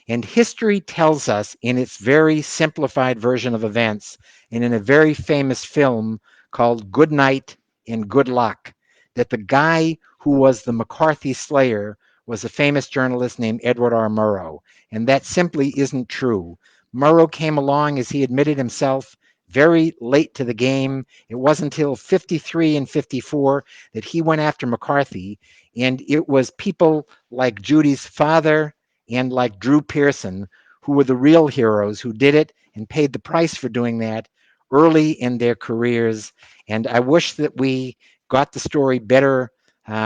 And history tells us in its very simplified version of events, and in a very famous film called Good Night and Good Luck, that the guy who was the McCarthy slayer was a famous journalist named Edward R. Murrow. And that simply isn't true. Murrow came along, as he admitted himself, very late to the game. It wasn't until 53 and 54 that he went after McCarthy. And it was people like Judy's father and like Drew Pearson who were the real heroes who did it and paid the price for doing that early in their careers. And I wish that we got the story better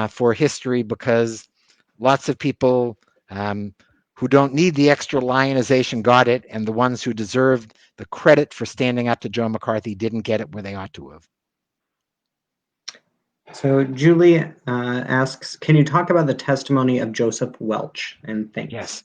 for history, because lots of people who don't need the extra lionization got it, and the ones who deserved the credit for standing up to Joe McCarthy didn't get it where they ought to have. So Julie asks, can you talk about the testimony of Joseph Welch? And thanks. Yes.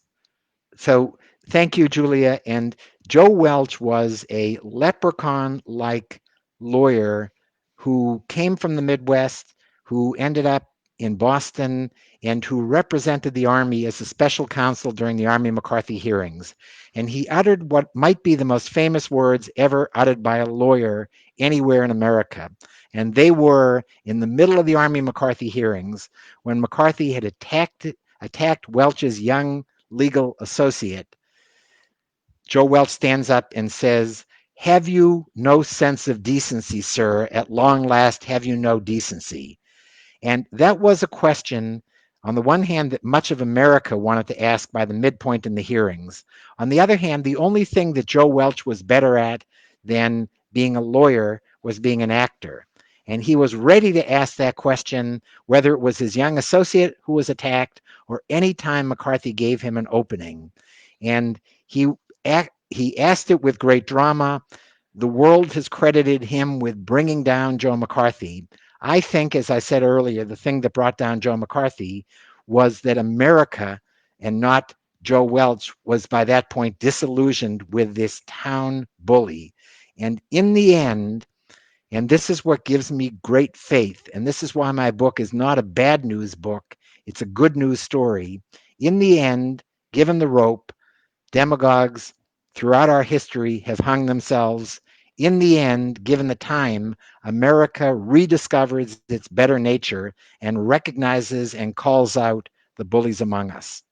So thank you, Julia. And Joe Welch was a leprechaun-like lawyer who came from the Midwest, who ended up in Boston, and who represented the Army as a special counsel during the Army McCarthy hearings. And he uttered what might be the most famous words ever uttered by a lawyer anywhere in America. And they were in the middle of the Army McCarthy hearings when McCarthy had attacked Welch's young legal associate. Joe Welch stands up and says, "Have you no sense of decency, sir? At long last, have you no decency?" And that was a question, on the one hand, that much of America wanted to ask by the midpoint in the hearings. On the other hand, the only thing that Joe Welch was better at than being a lawyer was being an actor. And he was ready to ask that question, whether it was his young associate who was attacked or any time McCarthy gave him an opening. And he, he asked it with great drama. The world has credited him with bringing down Joe McCarthy. I think, as I said earlier, the thing that brought down Joe McCarthy was that America, and not Joe Welch, was by that point disillusioned with this town bully. And in the end, and this is what gives me great faith, and this is why my book is not a bad news book, it's a good news story. In the end, given the rope, demagogues throughout our history have hung themselves. In the end, given the time, America rediscovers its better nature and recognizes and calls out the bullies among us.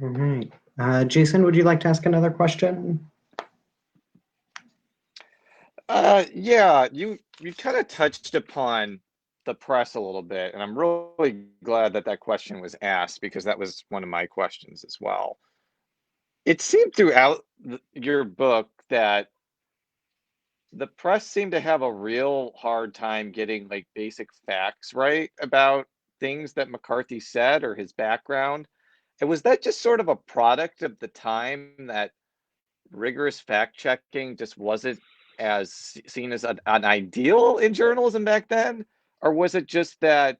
All right. Jason, would you like to ask another question? Yeah, you kind of touched upon the press a little bit, and I'm really glad that that question was asked because that was one of my questions as well. It seemed throughout your book that the press seemed to have a real hard time getting like basic facts right about things that McCarthy said or his background. And was that just sort of a product of the time that rigorous fact checking just wasn't as seen as an ideal in journalism back then? Or was it just that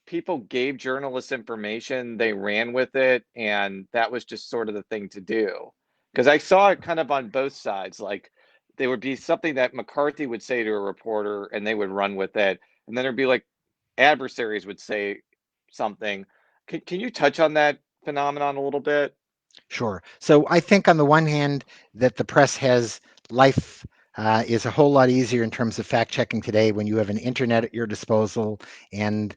people gave journalists information, they ran with it, and that was just sort of the thing to do? Because I saw it kind of on both sides. Like there would be something that McCarthy would say to a reporter and they would run with it. And then there'd be like adversaries would say something. Can you touch on that phenomenon a little bit? Sure. So I think on the one hand that the press has life is a whole lot easier in terms of fact checking today when you have an internet at your disposal and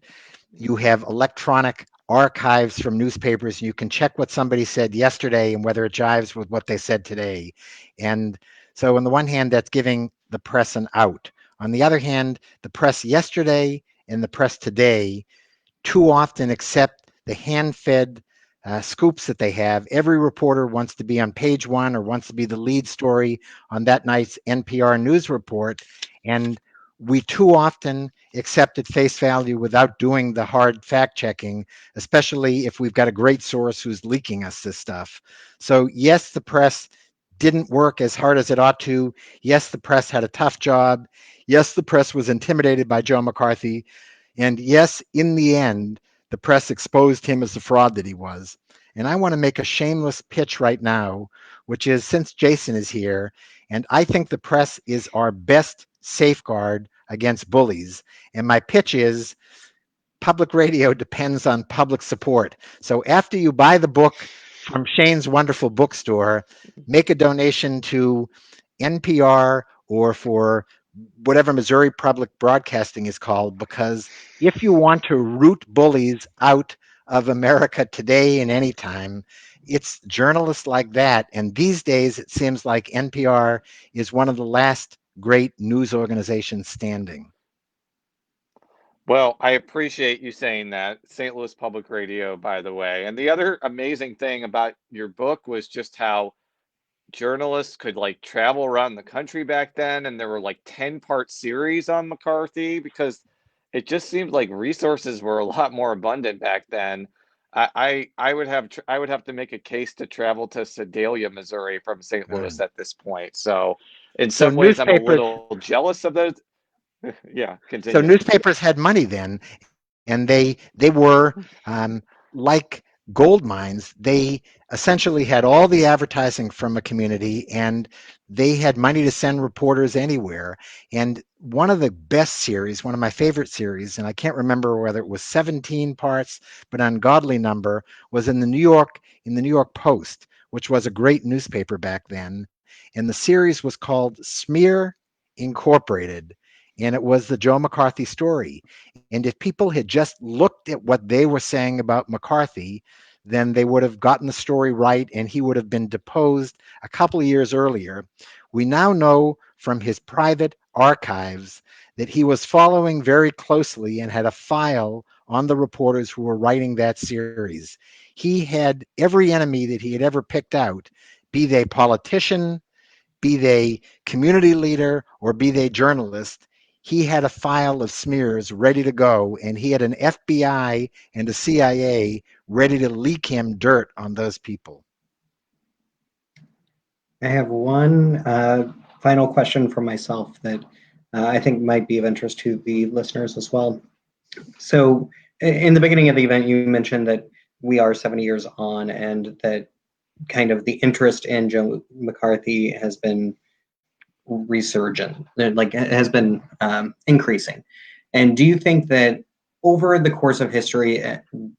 you have electronic archives from newspapers. You can check what somebody said yesterday and whether it jives with what they said today. And so on the one hand, that's giving the press an out. On the other hand, the press yesterday and the press today too often accept the hand-fed scoops that they have. Every reporter wants to be on page one or wants to be the lead story on that night's NPR news report. And we too often accept at face value without doing the hard fact checking, especially if we've got a great source who's leaking us this stuff. So yes, the press didn't work as hard as it ought to. Yes, the press had a tough job. Yes, the press was intimidated by Joe McCarthy. And yes, in the end, the press exposed him as the fraud that he was. And I want to make a shameless pitch right now, which is since Jason is here, and I think the press is our best safeguard against bullies. And my pitch is public radio depends on public support. So after you buy the book from Shane's wonderful bookstore, make a donation to NPR or for whatever Missouri Public Broadcasting is called, because if you want to root bullies out of America today and anytime, it's journalists like that. And these days, it seems like NPR is one of the last great news organizations standing. Well, I appreciate you saying that. St. Louis Public Radio, by the way. And the other amazing thing about your book was just how journalists could like travel around the country back then, and there were like 10-part series on McCarthy because it just seemed like resources were a lot more abundant back then. I would have I would have to make a case to travel to Sedalia, Missouri from St. Louis Good. at this point. So in So some ways I'm a newspapers, little jealous of those. Yeah, so continue. newspapers had money then, and they were like gold mines. They essentially had all the advertising from a community, and they had money to send reporters anywhere. And one of the best series, one of my favorite series, and I can't remember whether it was 17 parts, but ungodly number, was in the New York Post, which was a great newspaper back then. And the series was called Smear Incorporated. And it was the Joe McCarthy story. And if people had just looked at what they were saying about McCarthy, then they would have gotten the story right and he would have been deposed a couple of years earlier. We now know from his private archives that he was following very closely and had a file on the reporters who were writing that series. He had every enemy that he had ever picked out, be they politician, be they community leader, or be they journalist. He had a file of smears ready to go, and he had an FBI and a CIA ready to leak him dirt on those people. I have one final question for myself that I think might be of interest to the listeners as well. So, in the beginning of the event, you mentioned that we are 70 years on, and that kind of the interest in Joe McCarthy has been resurgent, like it has been increasing. And do you think that over the course of history,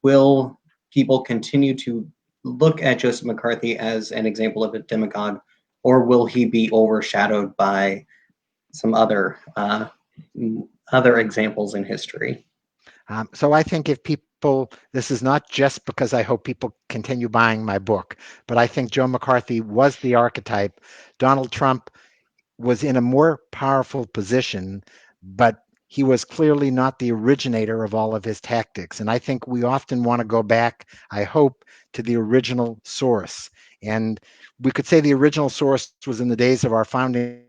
will people continue to look at Joseph McCarthy as an example of a demagogue, or will he be overshadowed by some other examples in history? So I think if people, this is not just because I hope people continue buying my book, but I think Joe McCarthy was the archetype. Donald Trump was in a more powerful position, but he was clearly not the originator of all of his tactics. And I think we often want to go back, I hope, to the original source. And we could say the original source was in the days of our founding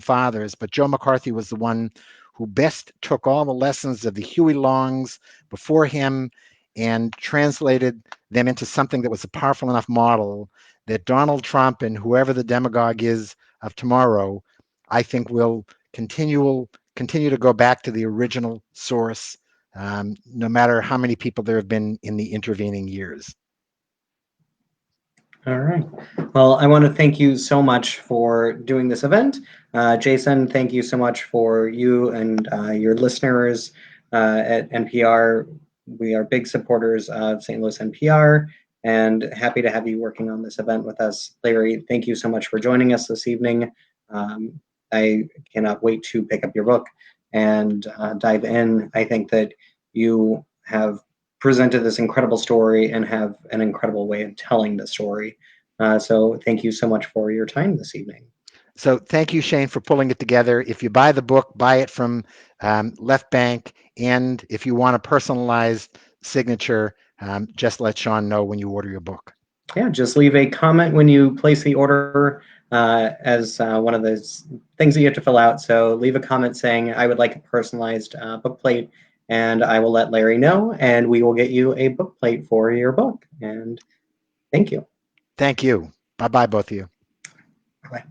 fathers, but Joe McCarthy was the one who best took all the lessons of the Huey Longs before him and translated them into something that was a powerful enough model that Donald Trump and whoever the demagogue is of tomorrow, I think will continue to go back to the original source, no matter how many people there have been in the intervening years. All right. Well, I want to thank you so much for doing this event. Jason, thank you so much for you and your listeners at NPR. We are big supporters of St. Louis NPR and happy to have you working on this event with us. Larry, thank you so much for joining us this evening. I cannot wait to pick up your book and dive in. I think that you have presented this incredible story and have an incredible way of telling the story. So thank you so much for your time this evening. So thank you, Shane, for pulling it together. If you buy the book, buy it from Left Bank. And if you want a personalized signature, just let Sean know when you order your book. Yeah, just leave a comment when you place the order as one of those things that you have to fill out. So leave a comment saying, I would like a personalized book plate, and I will let Larry know, and we will get you a book plate for your book. And thank you. Thank you. Bye-bye, both of you. Bye-bye.